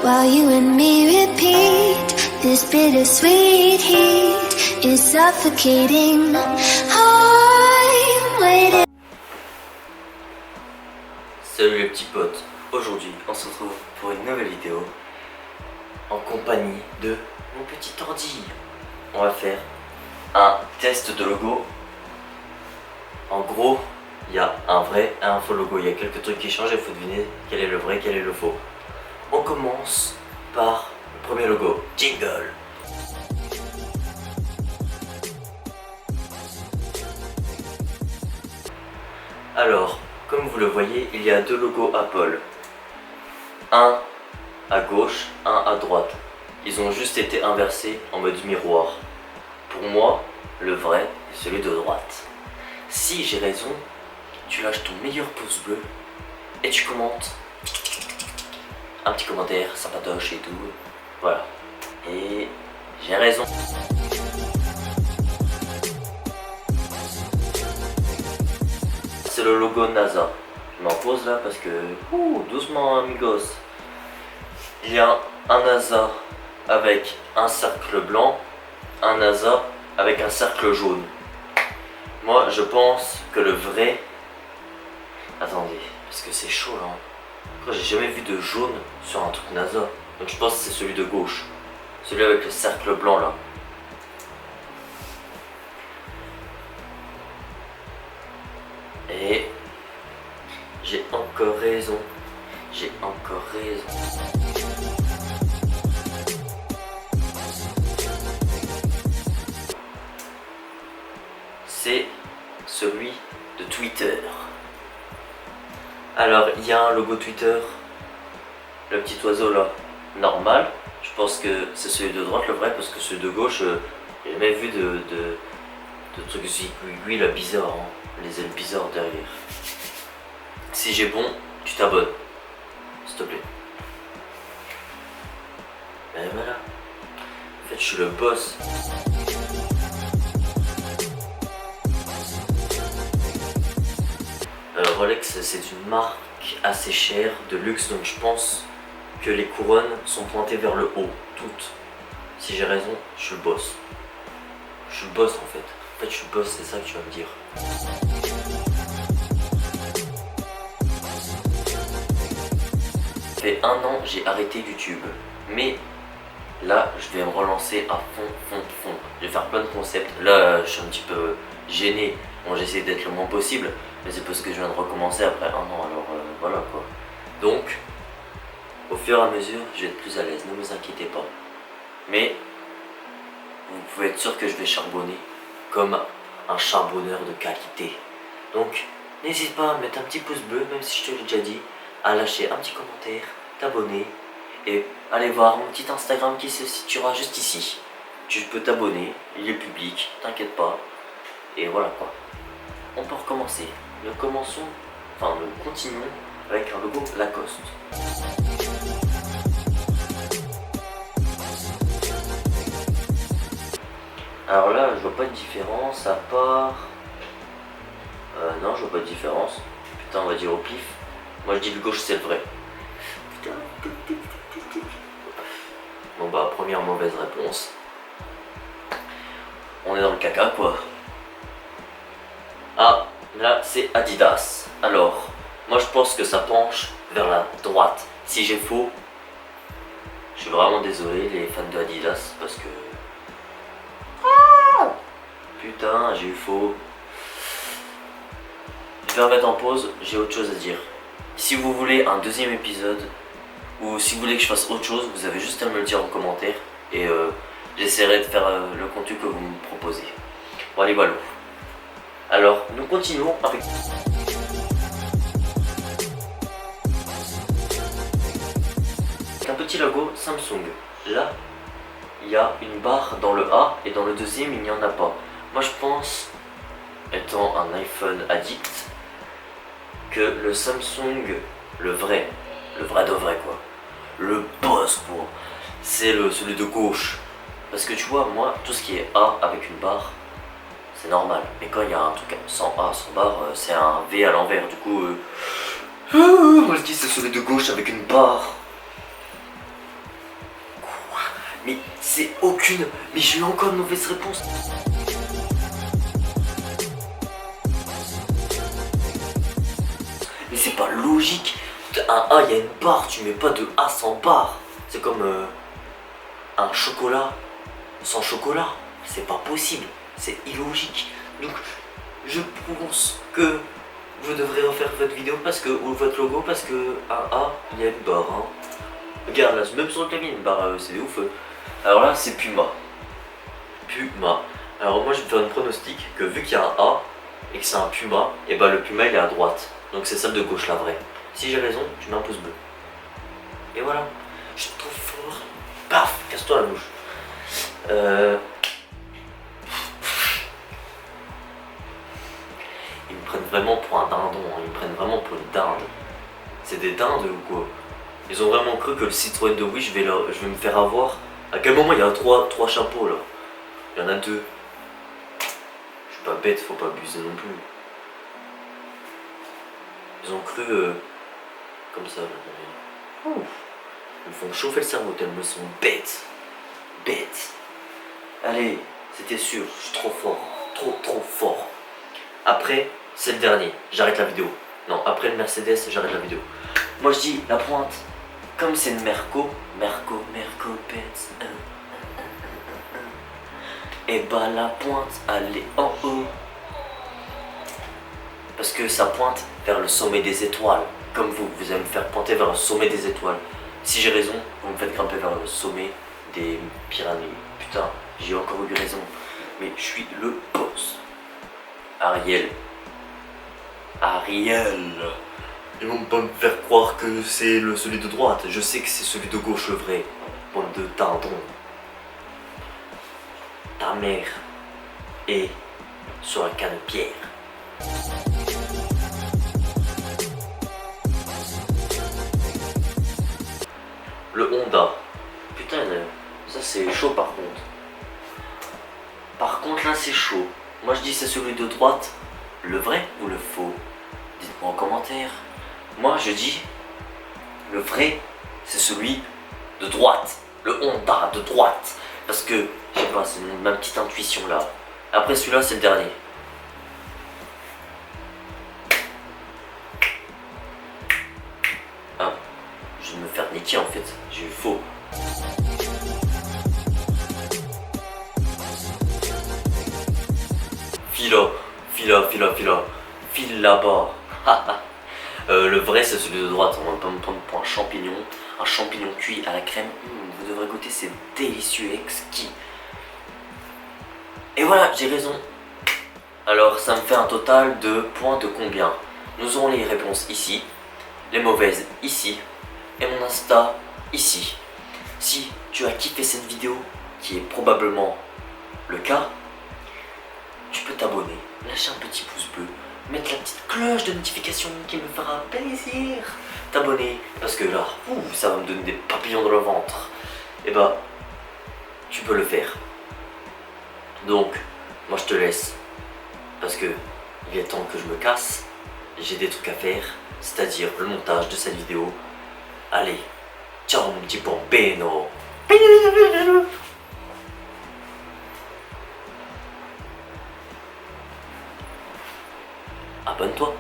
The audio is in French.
while you and me repeat. This bittersweet heat is suffocating. I'm waiting. Salut les petits potes, aujourd'hui on se retrouve pour une nouvelle vidéo en compagnie de mon petit ordi. On va faire un test de logo. En gros, il y a un vrai et un faux logo. Il y a quelques trucs qui changent et il faut deviner quel est le vrai, quel est le faux. On commence par le premier logo, Jingle. Alors, comme vous le voyez, il y a deux logos Apple. Un à gauche, un à droite. Ils ont juste été inversés en mode miroir. Pour moi, le vrai est celui de droite. Si j'ai raison, tu lâches ton meilleur pouce bleu et tu commentes. Un petit commentaire sympatoche et tout. Voilà. Et j'ai raison. C'est le logo NASA. Je m'en pose là parce que... doucement amigos. Il y a un NASA avec un cercle blanc, un NASA avec un cercle jaune. Moi je pense que le vrai... Attendez, parce que c'est chaud là. Après, j'ai jamais vu de jaune sur un truc NASA. Donc je pense que c'est celui de gauche. Celui avec le cercle blanc là. Et j'ai encore raison. J'ai encore raison. C'est celui de Twitter. Alors il y a un logo Twitter, le petit oiseau là, normal. Je pense que c'est celui de droite le vrai, parce que celui de gauche, j'ai jamais vu de trucs zigouigouis là bizarres, hein. Les ailes bizarres derrière. Si j'ai bon, tu t'abonnes, s'il te plaît. Et voilà. En fait je suis le boss. Rolex, c'est une marque assez chère, de luxe, donc je pense que les couronnes sont pointées vers le haut, toutes. Si j'ai raison, je suis le boss. Je suis le boss en fait. En fait, je suis le boss, c'est ça que tu vas me dire. Ça fait 1 an, j'ai arrêté YouTube. Mais là, je vais me relancer à fond. Je vais faire plein de concepts. Là, je suis un petit peu gêné. Bon, j'essaie d'être le moins possible. Mais c'est parce que je viens de recommencer après 1 an, alors voilà quoi. Donc, au fur et à mesure, je vais être plus à l'aise, ne vous inquiétez pas. Mais, vous pouvez être sûr que je vais charbonner comme un charbonneur de qualité. Donc, n'hésite pas à mettre un petit pouce bleu, même si je te l'ai déjà dit, à lâcher un petit commentaire, t'abonner, et aller voir mon petit Instagram qui se situera juste ici. Tu peux t'abonner, il est public, t'inquiète pas, et voilà quoi. On peut recommencer. Nous continuons avec un logo Lacoste. Alors là, je vois pas de différence à part... non, je vois pas de différence. Putain, on va dire au pif. Moi je dis le gauche c'est le vrai. Putain. Bon bah, première mauvaise réponse. On est dans le caca quoi. Ah, là c'est Adidas. Alors, moi je pense que ça penche vers la droite. Si j'ai faux, je suis vraiment désolé les fans de Adidas parce que... Putain, j'ai eu faux. Je vais remettre en pause, j'ai autre chose à dire. Si vous voulez un deuxième épisode, ou si vous voulez que je fasse autre chose, vous avez juste à me le dire en commentaire et j'essaierai de faire le contenu que vous me proposez. Bon allez, voilà. Alors, nous continuons avec... un petit logo Samsung. Là, il y a une barre dans le A et dans le deuxième, il n'y en a pas. Moi, je pense, étant un iPhone addict, que le Samsung, le vrai de vrai quoi, le boss quoi, c'est celui de gauche. Parce que tu vois, moi, tout ce qui est A avec une barre, c'est normal. Mais quand il y a un truc sans A, sans barre, c'est un V à l'envers. Du coup, moi je dis c'est celui de gauche avec une barre. c'est aucune. Mais j'ai eu encore une mauvaise réponse. Mais c'est pas logique. Un A, il y a une barre, tu mets pas de A sans barre. C'est comme un chocolat sans chocolat. C'est pas possible. C'est illogique. Donc, je pense que vous devrez refaire votre vidéo parce que, ou votre logo parce que un A, il y a une barre. Hein. Regarde là, même sur le clavier, une barre, c'est ouf. Alors là, c'est Puma. Puma. Alors moi, je vais faire une pronostic que vu qu'il y a un A et que c'est un Puma, et bah le Puma il est à droite. Donc c'est celle de gauche la vraie. Si j'ai raison, tu mets un pouce bleu. Et voilà. Je suis trop fort. Paf, casse-toi la bouche. Ils me prennent vraiment pour un dindon, hein. Ils me prennent vraiment pour une dinde. C'est des dindes ou quoi? Ils ont vraiment cru que le Citroën de Wish, je vais me faire avoir. À quel moment il y a trois chapeaux là? Il y en a deux. Je suis pas bête, faut pas abuser non plus. Ils ont cru comme ça. Là. Ils me font chauffer le cerveau tellement ils sont bêtes. Bêtes. Allez, c'était sûr, je suis trop fort. Trop fort. Après, c'est le dernier. J'arrête la vidéo. Non, après le Mercedes, j'arrête la vidéo. Moi je dis la pointe. Comme c'est une Merco Benz. Et bah la pointe, elle est en haut. Parce que ça pointe vers le sommet des étoiles. Comme vous allez me faire pointer vers le sommet des étoiles. Si j'ai raison, vous me faites grimper vers le sommet des Pyrénées. Putain, j'ai encore eu raison. Mais je suis le boss. Ariel. Ils vont pas me faire croire que c'est celui de droite. Je sais que c'est celui de gauche le vrai. Bande de dindons. Ta mère est sur un canne pierre. Le Honda. Putain, ça c'est chaud par contre. Par contre là c'est chaud. Moi je dis c'est celui de droite. Le vrai ou le faux? Dites-moi en commentaire. Moi je dis le vrai c'est celui de droite. Le Honda de droite. Parce que, je sais pas, c'est ma petite intuition là. Après celui-là c'est le dernier. Ah, je vais me faire niquer en fait. J'ai eu faux. File là-bas. Le vrai c'est celui de droite. On va pas me prendre pour un champignon cuit à la crème. Vous devrez goûter, c'est délicieux, exquis. Et voilà, j'ai raison. Alors ça me fait un total de points de combien? Nous aurons les réponses ici, les mauvaises ici, et mon Insta ici. Si tu as kiffé cette vidéo, qui est probablement le cas, tu peux t'abonner, lâcher un petit pouce bleu, mettre la petite cloche de notification qui me fera plaisir. T'abonner, parce que là, ça va me donner des papillons dans le ventre. Et bah, tu peux le faire. Donc, moi je te laisse, parce que il est temps que je me casse. J'ai des trucs à faire, c'est-à-dire le montage de cette vidéo. Allez, ciao mon petit pompeno. Abonne-toi.